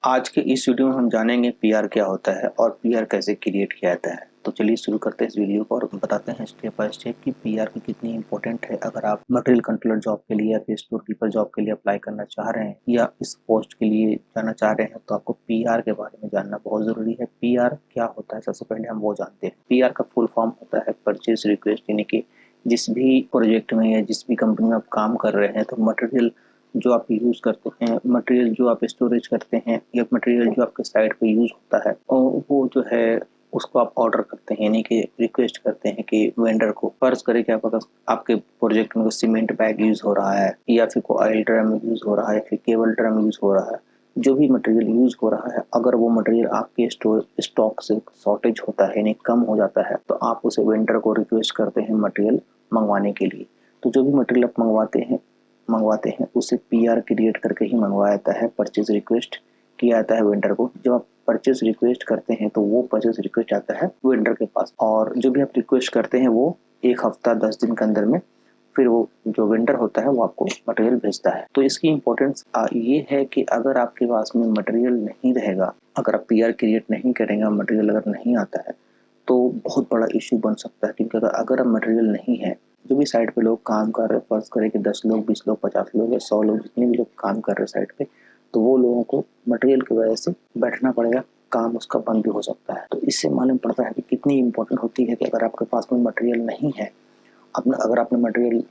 आज के इस वीडियो में हम जानेंगे पीआर क्या होता है और पीआर कैसे क्रिएट किया जाता है। तो चलिए शुरू करते हैं इस वीडियो को और बताते हैं स्टेप बाय स्टेप कि पीआर की कितनी इंपॉर्टेंट है। अगर आप मटेरियल कंट्रोलर जॉब के लिए या फिर स्टोर कीपर जॉब के लिए अप्लाई करना चाह रहे हैं या इस पोस्ट के लिए जाना चाह रहे हैं तो आपको पीआर के बारे में जानना बहुत जरूरी है। पीआर क्या होता है सबसे पहले हम वो जानते हैं। पीआर का फुल फॉर्म होता है परचेज रिक्वेस्ट, यानी कि जिस भी प्रोजेक्ट में या जिस भी कंपनी में आप काम कर रहे हैं तो मटेरियल जो आप यूज़ करते हैं, मटेरियल जो आप स्टोरेज करते हैं या मटेरियल जो आपके साइट पे यूज़ होता है और वो जो है उसको आप ऑर्डर करते हैं, यानी कि रिक्वेस्ट करते हैं कि वेंडर को फर्ज करें कि आपके प्रोजेक्ट में सीमेंट बैग यूज़ हो रहा है या फिर कोई ऑयल ड्रम यूज़ हो रहा है या फिर केबल ड्रम यूज़ हो रहा है। जो भी मटेरियल यूज़ हो रहा है, अगर वो मटेरियल आपके स्टॉक से शॉर्टेज होता है यानी कम हो जाता है तो आप उसे वेंडर को रिक्वेस्ट करते हैं मटेरियल मंगवाने के लिए। तो जो भी मटेरियल आप मंगवाते हैं उसे पीआर क्रिएट करके ही मंगवाया जाता है, परचेज रिक्वेस्ट किया जाता है वेंडर को। जब आप परचेज रिक्वेस्ट करते हैं तो वो परचेज रिक्वेस्ट आता है वेंडर के पास और जो भी आप रिक्वेस्ट करते हैं वो 1 हफ्ता 10 दिन के अंदर में फिर वो जो वेंडर होता है वो आपको मटेरियल भेजता है। तो इसकी इम्पोर्टेंस ये है कि अगर आपके पास में मटेरियल नहीं रहेगा, अगर आप पीआर क्रिएट नहीं करेंगे, मटेरियल अगर नहीं आता है तो बहुत बड़ा इश्यू बन सकता है। क्योंकि अगर मटेरियल नहीं है, जो भी साइट पे लोग काम कर रहे हैं, फर्ज करें कि 10 लोग 20 लोग 50 लोग या 100 लोग, जितने भी लोग काम कर रहे हैं साइट पे, तो वो लोगों को मटेरियल की वजह से बैठना पड़ेगा, काम उसका बंद भी हो सकता है। तो इससे मालूम पड़ता है कि कितनी इंपॉर्टेंट होती है कि अगर आपके पास में मटेरियल नहीं है, अगर आपने मटेरियल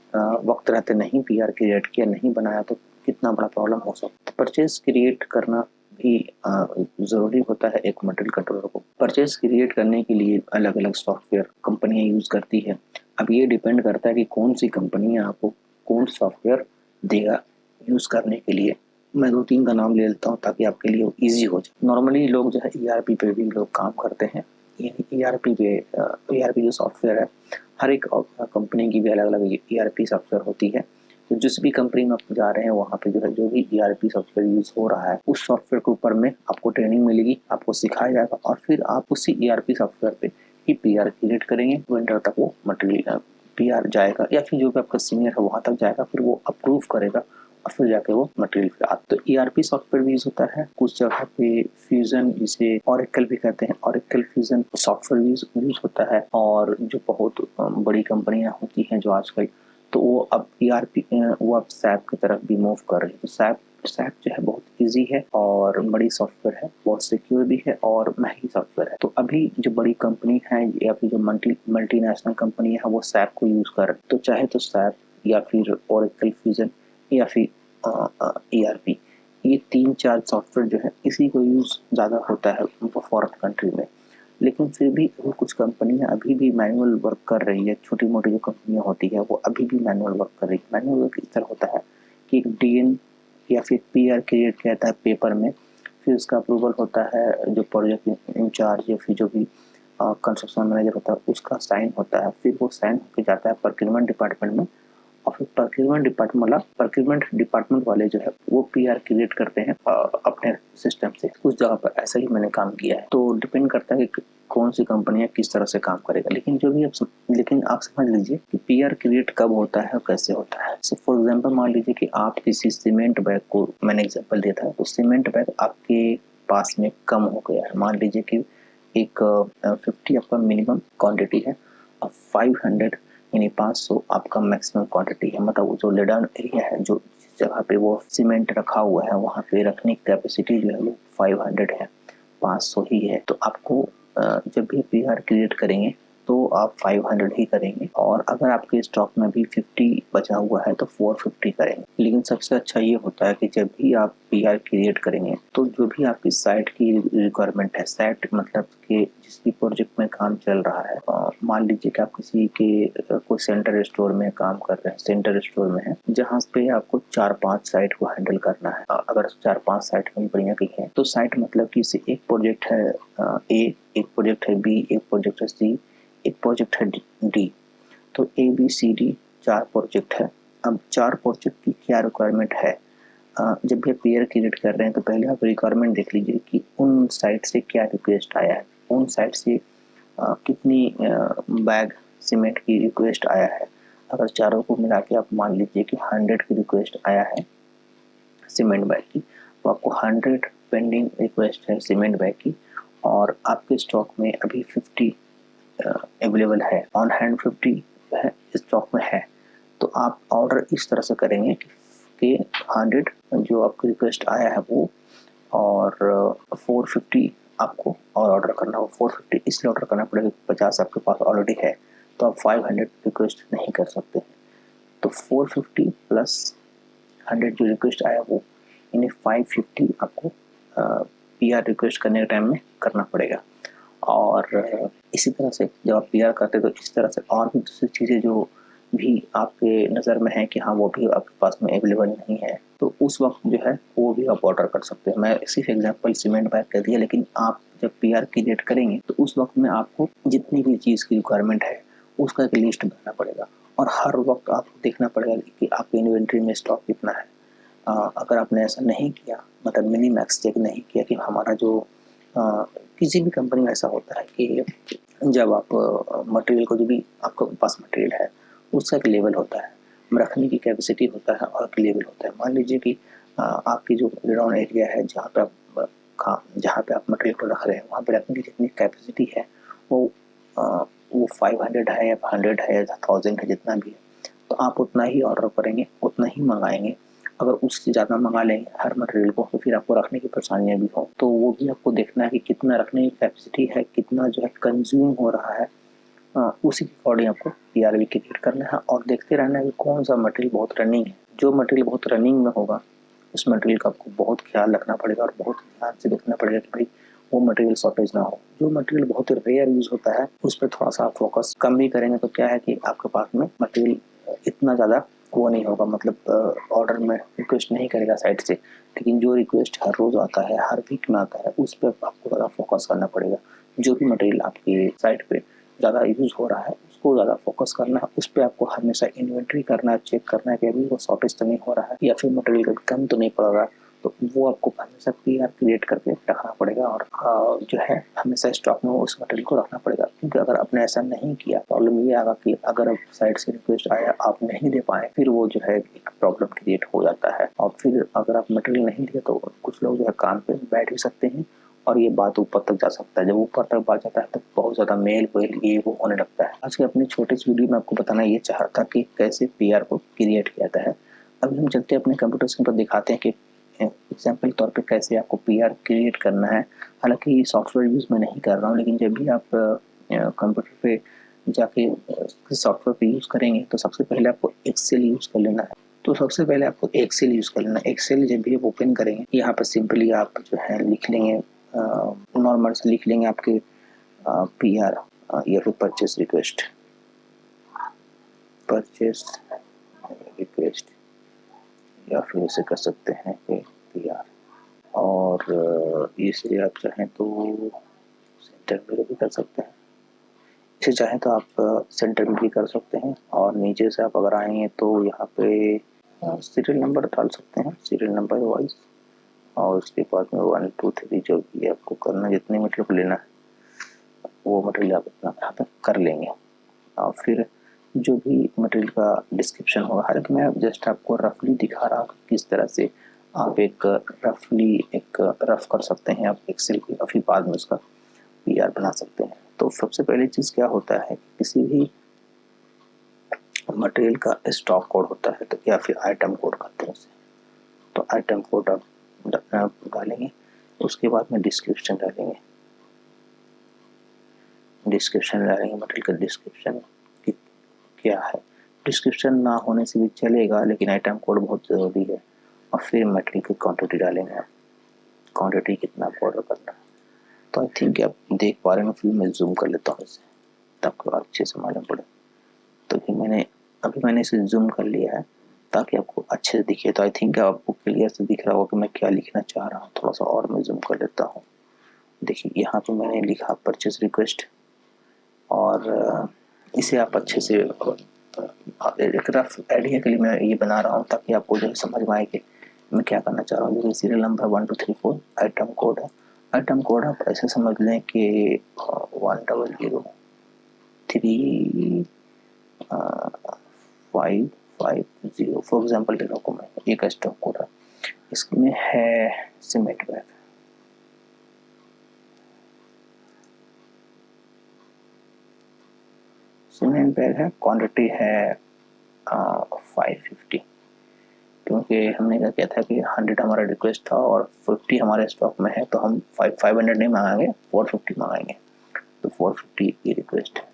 वक्त रहते नहीं पीआर क्रिएट किया, नहीं बनाया, तो कितना बड़ा प्रॉब्लम हो सकता है। परचेज क्रिएट करना भी ज़रूरी होता है एक मटेरियल कंट्रोलर को। परचेज क्रिएट करने के लिए अलग अलग सॉफ्टवेयर कंपनियां यूज़ करती है। अब ये डिपेंड करता है कि कौन सी कंपनी आपको कौन सॉफ्टवेयर देगा यूज़ करने के लिए। मैं 2-3 का नाम ले लेता हूँ ताकि आपके लिए ईजी हो जाए। नॉर्मली लोग जो है ईआरपी पे भी लोग काम करते हैं। ईआरपी जो सॉफ्टवेयर है, हर एक कंपनी की भी अलग अलग ईआरपी सॉफ्टवेयर होती है। तो जिस भी कंपनी में आप जा रहे हैं वहाँ पे जो है जो भी ईआरपी सॉफ्टवेयर यूज़ हो रहा है उस सॉफ्टवेयर के ऊपर में आपको ट्रेनिंग मिलेगी, आपको सिखाया जाएगा और फिर आप उसी ईआरपी सॉफ्टवेयर पे ही पीआर क्रिएट करेंगे। वेंडर तक वो मटेरियल पीआर जाएगा या फिर जो भी आपका सीनियर है वहाँ तक जाएगा, फिर वो अप्रूव करेगा और फिर जाके वो मटेरियल फिर आता। तो ईआरपी सॉफ्टवेयर भी यूज होता है। कुछ जगह पे फ्यूजन, जिसे ऑरेकल भी कहते हैं, ऑरेकल फ्यूजन सॉफ्टवेयर यूज होता है। और जो बहुत बड़ी कंपनियां होती हैं जो आजकल, तो वो अब ईआरपी वो अब सैप की तरफ भी मूव कर रही है। तो सैप जो है बहुत इजी है और बड़ी सॉफ्टवेयर है, बहुत सिक्योर भी है और महंगी सॉफ्टवेयर है। तो अभी जो बड़ी कंपनी है या फिर जो मल्टीनेशनल कंपनी है वो सैप को यूज कर रही है। तो चाहे तो सैप या फिर ऑरेकल फ्यूजन या फिर ईआरपी, ये 3-4 सॉफ्टवेयर जो है इसी को यूज ज़्यादा होता है फॉरेन कंट्री में। लेकिन फिर भी कुछ कंपनियां अभी भी मैनुअल वर्क कर रही है। छोटी मोटी जो कंपनियां होती है वो अभी भी मैनुअल वर्क कर रही है। मैनुअल वर्क इस तरह होता है कि एक डीएन या फिर पीआर क्रिएट किया जाता है पेपर में, फिर उसका अप्रूवल होता है जो प्रोजेक्ट इंचार्ज या फिर जो भी कंस्ट्रक्शन मैनेजर होता है उसका साइन होता है। फिर वो साइन होकर जाता है प्रोक्योरमेंट डिपार्टमेंट में और फिर प्रोक्योरमेंट डिपार्टमेंट वाले जो है वो पीआर क्रिएट करते हैं अपने सिस्टम से। उस जगह पर ऐसा ही मैंने काम किया है। तो डिपेंड करता है कि कौन सी कंपनी किस तरह से काम करेगा। लेकिन आप समझ लीजिए कि पीआर क्रिएट कब होता है और कैसे होता है। सो फॉर एग्जांपल मान लीजिए कि आप किसी सीमेंट बैग को, मैंने एग्जांपल दिया था, तो सीमेंट बैग आपके पास में कम हो गया है। मान लीजिए कि एक 50 आपका मिनिमम क्वांटिटी है और 500 यानी 500 आपका मैक्सिमम क्वांटिटी है। मतलब वो जो लेडाउन एरिया है, जो जगह पे वो सीमेंट रखा हुआ है, वहाँ पे रखने की कैपेसिटी जो है वो 500 है, 500 ही है। तो आपको जब भी पीआर क्रिएट करेंगे तो आप 500 ही करेंगे और अगर आपके स्टॉक में भी 50 बचा हुआ है तो 450 करेंगे। लेकिन सबसे अच्छा ये होता है कि जब भी आप पीआर क्रिएट करेंगे तो जो भी आपकी साइट की रिक्वायरमेंट है, साइट मतलब कि जिस भी प्रोजेक्ट में काम चल रहा है, मान लीजिए कि आप किसी के कोई सेंटर स्टोर में काम कर रहे हैं, सेंटर स्टोर में है जहाँ पे आपको 4-5 साइट को हैंडल करना है। अगर 4-5 साइट कंपनियां की है तो साइट मतलब कि एक प्रोजेक्ट है ए, एक प्रोजेक्ट है बी, एक प्रोजेक्ट है सी, एक प्रोजेक्ट है डी। तो A B C D 4 project है। अब 4 प्रोजेक्ट की क्या रिक्वायरमेंट है, जब भी आप पीआर क्रिएट कर रहे हैं तो पहले आप रिक्वायरमेंट देख लीजिए कि उन साइट से क्या रिक्वेस्ट आया है, उन साइट से कितनी बैग सीमेंट की रिक्वेस्ट आया है। अगर चारों को मिला के आप मान लीजिए कि 100 की रिक्वेस्ट आया है सीमेंट बैग की, तो आपको 100 पेंडिंग रिक्वेस्ट है सीमेंट बैग की और आपके स्टॉक में अभी 50 अवेलेबल है, ऑन हैंड 50 है स्टॉक में है, तो आप ऑर्डर इस तरह से करेंगे कि 100 जो आपकी रिक्वेस्ट आया है वो और 450 आपको और ऑर्डर करना हो। 450 इसलिए ऑर्डर करना पड़ेगा 50 आपके पास ऑलरेडी है, तो आप 500 रिक्वेस्ट नहीं कर सकते। तो 450 प्लस 100 जो रिक्वेस्ट आया वो इन्हें 550 आपको PR रिक्वेस्ट करने के टाइम में करना पड़ेगा। और इसी तरह से जब आप PR करते तो इस तरह से और भी दूसरी चीज़ें जो भी आपके नज़र में है कि हाँ वो भी आपके पास में अवेलेबल नहीं है, तो उस वक्त जो है वो भी आप ऑर्डर कर सकते हैं। मैं सिर्फ एग्जांपल सीमेंट बैग कर दिया, लेकिन आप जब PR क्रिएट करेंगे तो उस वक्त में आपको जितनी भी चीज़ की रिक्वायरमेंट है उसका एक लिस्ट बनाना पड़ेगा और हर वक्त आपको देखना पड़ेगा कि आपकी इन्वेंट्री में स्टॉक कितना है। अगर आपने ऐसा नहीं किया, मतलब मिनी मैक्स चेक नहीं किया कि हमारा जो किसी भी कंपनी में ऐसा होता है कि जब आप मटेरियल को, जो भी आपके पास मटेरियल है उसका एक लेवल होता है, रखने की कैपेसिटी होता है और एक लेवल होता है। मान लीजिए कि आपकी जो ग्राउंड एरिया है जहाँ पे आप मटेरियल को रख रहे हैं वहाँ पे रखने की जितनी कैपेसिटी है वो 500 है या 100 है या 1000 है, जितना भी है, तो आप उतना ही ऑर्डर करेंगे, उतना ही मंगाएंगे। अगर उससे ज़्यादा मंगा लेंगे हर मटेरियल को तो फिर आपको रखने की परेशानियाँ भी हो, तो वो भी आपको देखना है कि कितना रखने की कैपेसिटी है, कितना जो है कंज्यूम हो रहा है। उसी के अकॉर्डिंग आपको PRV क्रिएट करना है और देखते रहना है कि कौन सा मटेरियल बहुत रनिंग है। जो मटेरियल बहुत रनिंग में होगा उस मटेरियल का आपको बहुत ख्याल रखना पड़ेगा और बहुत ध्यान से देखना पड़ेगा कि भाई वो मटेरियल शॉर्टेज ना हो। जो मटेरियल बहुत रेयर यूज होता है उस पर थोड़ा सा फोकस कम भी करेंगे तो क्या है कि आपके पास में मटेरियल इतना ज़्यादा वो नहीं होगा, मतलब ऑर्डर में रिक्वेस्ट नहीं करेगा साइड से। लेकिन जो रिक्वेस्ट हर रोज़ आता है, हर वीक में आता है, उस पर आपको ज़्यादा फोकस करना पड़ेगा। जो भी मटेरियल आपकी साइट पे ज़्यादा यूज़ हो रहा है उसको ज़्यादा फोकस करना है, उस पर आपको हमेशा इन्वेंट्री करना है, चेक करना है कि अभी वो शॉर्टेज तो नहीं हो रहा है या फिर मटेरियल का कम तो नहीं पड़ रहा है। तो वो आपको हमेशा PR क्रिएट करके रखना पड़ेगा और जो है हमेशा स्टॉक में उस मटेरियल को रखना पड़ेगा। क्योंकि अगर आपने ऐसा नहीं किया, प्रॉब्लम ये आएगा कि अगर आप साइड से रिक्वेस्ट आया आप नहीं दे पाए, फिर वो जो है एक प्रॉब्लम क्रिएट हो जाता है। और फिर अगर आप मटेरियल नहीं दिए तो कुछ लोग जो है काम पे बैठ भी सकते हैं और ये बात ऊपर तक जा सकता है। जब ऊपर तक बात जाता है तो बहुत ज़्यादा मेल वेल ये वो होने लगता है। आज के अपनी छोटे सी वीडियो में आपको बताना ये चाह रहा था कि कैसे PR को क्रिएट किया जाता है। अभी हम चलते अपने कंप्यूटर स्क्रीन पर दिखाते हैं कि एग्जाम्पल तौर पे कैसे आपको PR क्रिएट करना है। हालांकि सॉफ्टवेयर यूज़ मैं नहीं कर रहा हूँ, लेकिन जब भी आप कंप्यूटर पे जाके सॉफ्टवेयर पे यूज़ करेंगे तो सबसे पहले आपको एक्सेल यूज़ कर लेना है। तो सबसे पहले आपको एक्सेल यूज़ कर लेना है। एक्सेल जब भी आप ओपन करेंगे यहाँ पर सिंपली आप जो है लिख लेंगे, नॉर्मल से लिख लेंगे आपके PR या फिर परचेस रिक्वेस्ट या फिर इसे कर सकते हैं कि PR। और इसे आप चाहें तो सेंटर में भी कर सकते हैं, इसे चाहें तो आप सेंटर में भी कर सकते हैं। और नीचे से आप अगर आएंगे तो यहाँ पे सीरियल नंबर डाल सकते हैं, सीरियल नंबर वाइज, और उसके बाद में 1 2 3 जो भी आपको करना, जितने मटेरियल लेना है वो मटेरियल आप अपना यहाँ पे कर लेंगे। और फिर जो भी मटेरियल का डिस्क्रिप्शन होगा, हालांकि मैं जस्ट आपको रफली दिखा रहा हूँ किस तरह से आप एक रफ कर सकते हैं आप एक्सेल की, फिर बाद में उसका PR बना सकते हैं। तो सबसे पहली चीज़ क्या होता है कि किसी भी मटेरियल का स्टॉक कोड होता है, तो या फिर आइटम कोड कहते हैं उसे, तो आइटम कोड आप डालेंगे। उसके बाद में डिस्क्रिप्शन डालेंगे, मटेरियल का डिस्क्रिप्शन क्या है। डिस्क्रिप्शन ना होने से भी चलेगा, लेकिन आइटम कोड बहुत ज़रूरी है। और फिर मटेरियल की क्वांटिटी डालेंगे, आप क्वांटिटी कितना आपको ऑर्डर करना है। तो आई थिंक आप देख पा रहे हैं, फिर मैं जूम कर लेता हूँ इसे ताकि अच्छे से मालूम पड़े। तो फिर अभी मैंने इसे जूम कर लिया है ताकि आपको अच्छे से दिखे। तो आई थिंक आपको क्लियर से दिख रहा होगा कि मैं क्या लिखना चाह रहा हूँ। थोड़ा सा और मैं जूम कर लेता हूँ। देखिए यहाँ पे मैंने लिखा परचेज रिक्वेस्ट, और इसे आप अच्छे से एक रफ आइडिया के लिए मैं ये बना रहा हूँ ताकि आपको जो समझ में आए कि मैं क्या करना चाह रहा हूँ। जैसे सीरियल नंबर 1 2 3 4 आइटम कोड है। आइटम कोड आप ऐसे समझ लें कि 1003 550 फॉर एग्जाम्पल ले रहा हूँ मैं, एक स्टॉक कोड है, इसमें है सीमेंट बैग। सीमेंट बैग है, क्वांटिटी है 550, क्योंकि हमने क्या किया था कि 100 हमारा रिक्वेस्ट था और 50 हमारे स्टॉक में है, तो हम 500 नहीं मंगाएंगे, 450 मंगाएंगे। तो 450 की रिक्वेस्ट है।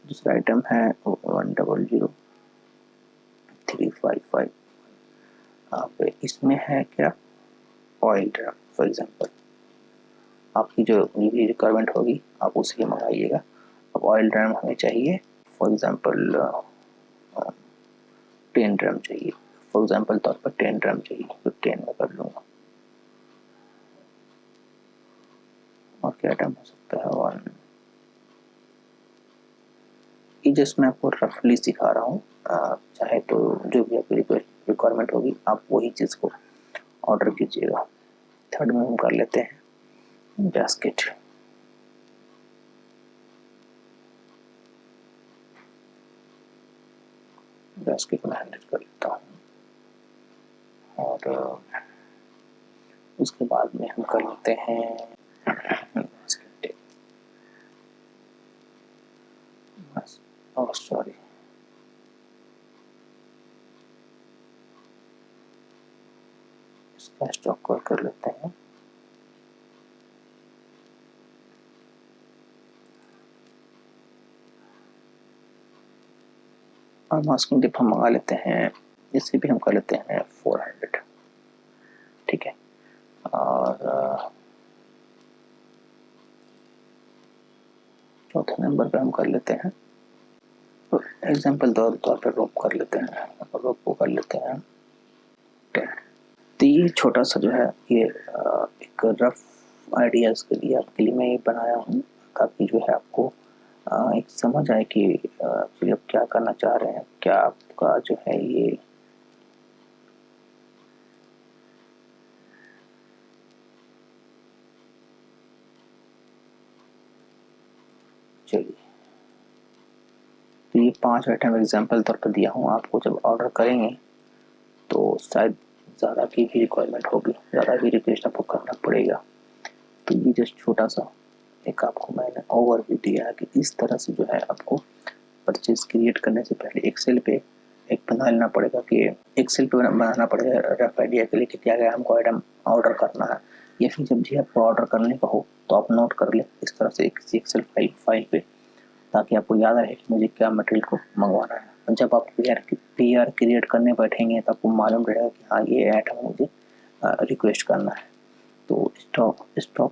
दूसरा आइटम है 100355। आप इसमें है क्या, ऑयल ड्रम। फॉर एग्जांपल आपकी जो भी रिक्वायरमेंट होगी आप उसी मंगाइएगा। अब ऑयल ड्रम हमें चाहिए, फॉर एग्जांपल 10 ड्रम चाहिए, फॉर एग्जांपल तौर पर 10 ड्रम चाहिए, तो 10 में कर लूँगा। और क्या आइटम हो सकता है, 1। ये जस्ट मैं आपको रफली सिखा रहा हूँ, चाहे तो जो भी आपकी रिक्वायरमेंट होगी आप वही चीज़ को ऑर्डर कीजिएगा। थर्ड में हम कर लेते हैं बास्केट। बास्केट में 100 कर लेता हूँ, और उसके बाद में हम कर लेते हैं सॉरी, इसका स्टॉक कर लेते हैं। और मास्किंग टिप हम मंगा लेते हैं, इससे भी हम कर लेते हैं 400, ठीक है। और चौथे नंबर पे हम कर लेते हैं, तो एग्जाम्पल तौर पर रोप कर लेते हैं, रोप को कर लेते हैं 10। तो ये छोटा सा जो है ये एक रफ आइडियाज के लिए आपके लिए मैं ये बनाया हूँ, ताकि जो है आपको एक समझ आए कि एक्चुअली आप क्या करना चाह रहे हैं, क्या आपका जो है ये चलिए। तो ये 5 आइटम एग्जाम्पल तौर पर दिया हूँ आपको। जब ऑर्डर करेंगे तो शायद ज़्यादा की भी रिक्वायरमेंट होगी, ज़्यादा भी रिक्वेस्ट आपको करना पड़ेगा। तो ये जस्ट छोटा सा एक आपको मैंने ओवरव्यू दिया है कि इस तरह से जो है आपको परचेज क्रिएट करने से पहले एक्सेल पे एक बना लेना पड़ेगा, कि एक्सेल पे बनाना पड़ेगा रफ आइडिया के लिए कि क्या क्या हमको आइटम ऑर्डर करना है, या फिर जब भी आपको ऑर्डर करने का हो तो आप नोट कर ले इस तरह से एक एक्सेल फाइल पे, ताकि आपको याद रहे कि मुझे क्या मटेरियल को मंगवाना है। जब आप पी आर क्रिएट करने बैठेंगे तो आपको मालूम रहेगा कि हाँ ये आइटम मुझे रिक्वेस्ट करना है। तो स्टॉक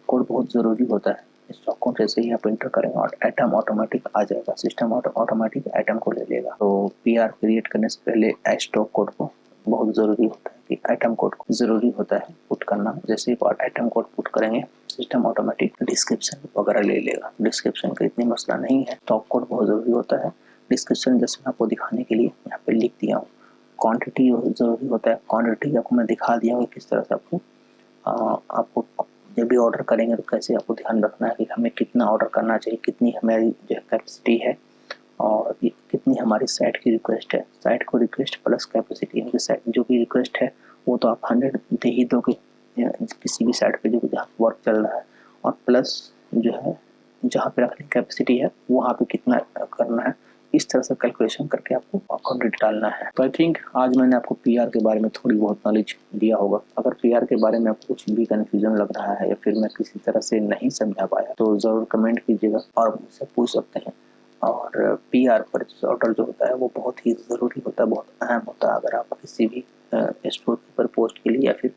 कोड बहुत ज़रूरी होता है। स्टॉक कोड जैसे ही आप एंटर करेंगे और आइटम ऑटोमेटिक आ जाएगा, सिस्टम ऑटोमेटिक आइटम को ले लेगा। तो पीआर क्रिएट करने से पहले स्टॉक कोड को बहुत ज़रूरी होता है कि आइटम कोड को ज़रूरी होता है पुट करना। जैसे ही आइटम कोड पुट करेंगे सिस्टम ऑटोमेटिक डिस्क्रिप्शन वगैरह ले लेगा। डिस्क्रिप्शन का इतनी मसला नहीं है, स्टॉक कोड बहुत ज़रूरी होता है। डिस्क्रिप्शन जैसे मैं आपको दिखाने के लिए यहाँ पे लिख दिया हूँ। क्वांटिटी ज़रूरी होता है, क्वांटिटी आपको मैं दिखा दिया हूँ किस तरह से आपको जब भी ऑर्डर करेंगे तो कैसे आपको ध्यान रखना है कि हमें कितना ऑर्डर करना चाहिए, कितनी हमारी जो कैपेसिटी है और कितनी हमारी साइट की रिक्वेस्ट है। साइट को रिक्वेस्ट प्लस कैपेसिटी, यानी कि साइट जो भी रिक्वेस्ट है वो तो आप 100 दे ही दोगे किसी भी साइट पे जो जहाँ वर्क चल रहा है, और प्लस जो है जहाँ पे रखने की कैपेसिटी है वहाँ पे कितना करना है। इस तरह से कैलकुलेशन करके आपको क्वांटिटी डालना है। तो आई थिंक आज मैंने आपको पीआर के बारे में थोड़ी बहुत नॉलेज दिया होगा। अगर पीआर के बारे में आपको कुछ भी कंफ्यूजन लग रहा है या फिर मैं किसी तरह से नहीं समझा पाया तो ज़रूर कमेंट कीजिएगा और मुझसे पूछ सकते हैं। और पीआर परचेज ऑर्डर जो होता है वो बहुत ही ज़रूरी होता है, बहुत अहम होता है। अगर आप किसी भी स्टोर कीपर पोस्ट के लिए या फिर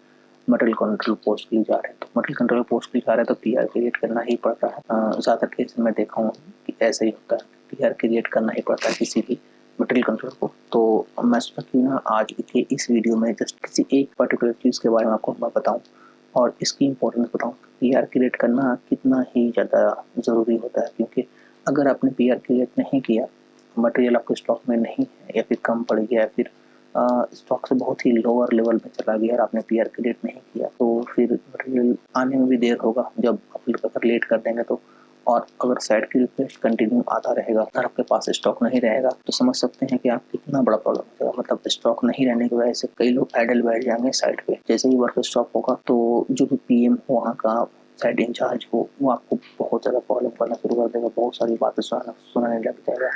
मटेरियल कंट्रोल पोस्ट के लिए जा रहे हैं, तो मटेरियल कंट्रोल पोस्ट के लिए जा रहे हैं तो पीआर क्रिएट करना ही पड़ता है। ज़्यादातर केस में देखा हूँ कि ऐसा ही होता है, पीआर क्रिएट करना ही पड़ता है किसी भी मटेरियल कंट्रोल को। तो मैं सोचा क्यों ना आज के इस वीडियो में जस्ट किसी एक पर्टिकुलर चीज़ के बारे में आपको मैं बताऊँ और इसकी इम्पोर्टेंस बताऊँ। पीआर क्रिएट करना कितना ही ज़्यादा ज़रूरी होता है, क्योंकि अगर आपने पीआर क्रिएट नहीं किया, मटेरियल आपके स्टॉक में नहीं है या फिर कम पड़ गया या फिर स्टॉक से बहुत ही लोअर लेवल पे चला गया और आपने पीआर क्रिएट नहीं किया, तो फिर मटेरियल आने में भी देर होगा। जब आप अगर लेट कर देंगे तो, और अगर साइट की रिक्वेस्ट कंटिन्यू आता रहेगा और आपके पास स्टॉक नहीं रहेगा तो समझ सकते हैं कि आप कितना बड़ा प्रॉब्लम हो जाएगा। मतलब स्टॉक नहीं रहने की वजह से कई लोग आइडल बैठ जाएंगे साइट पे। जैसे ही वर्क स्टॉप होगा तो जो भी पीएम हो वहाँ का साइट इंचार्ज हो वो आपको बहुत ज़्यादा प्रॉब्लम करना शुरू कर देगा, बहुत सारी बातें सुनाने लग जाएगा।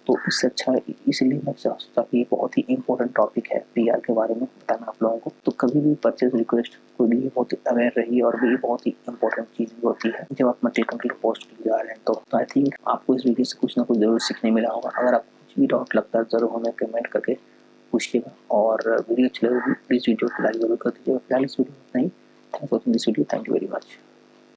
तो इससे अच्छा इसलिए मैं सोचता कि ये बहुत ही इंपॉर्टेंट टॉपिक है पीआर के बारे में बताना आप लोगों को। तो कभी भी परचेज रिक्वेस्ट को लिए बहुत अवेयर रहिए, और भी बहुत ही इंपॉर्टेंट चीज़ भी होती है जब आप मटेरियल कंपनी को पोस्ट के लिए जा रहे हैं। तो आई थिंक आपको इस वीडियो से कुछ ना कुछ जरूर सीखने मिला होगा। अगर आपको कुछ भी डाउट लगता है जरूर हमें कमेंट करके पूछिएगा, और वीडियो अच्छी लगी प्लीज़ वीडियो को लाइक जरूर कर दीजिएगा। फिलहाल इस वीडियो में नहीं, thanks for watching this video, thank you very much.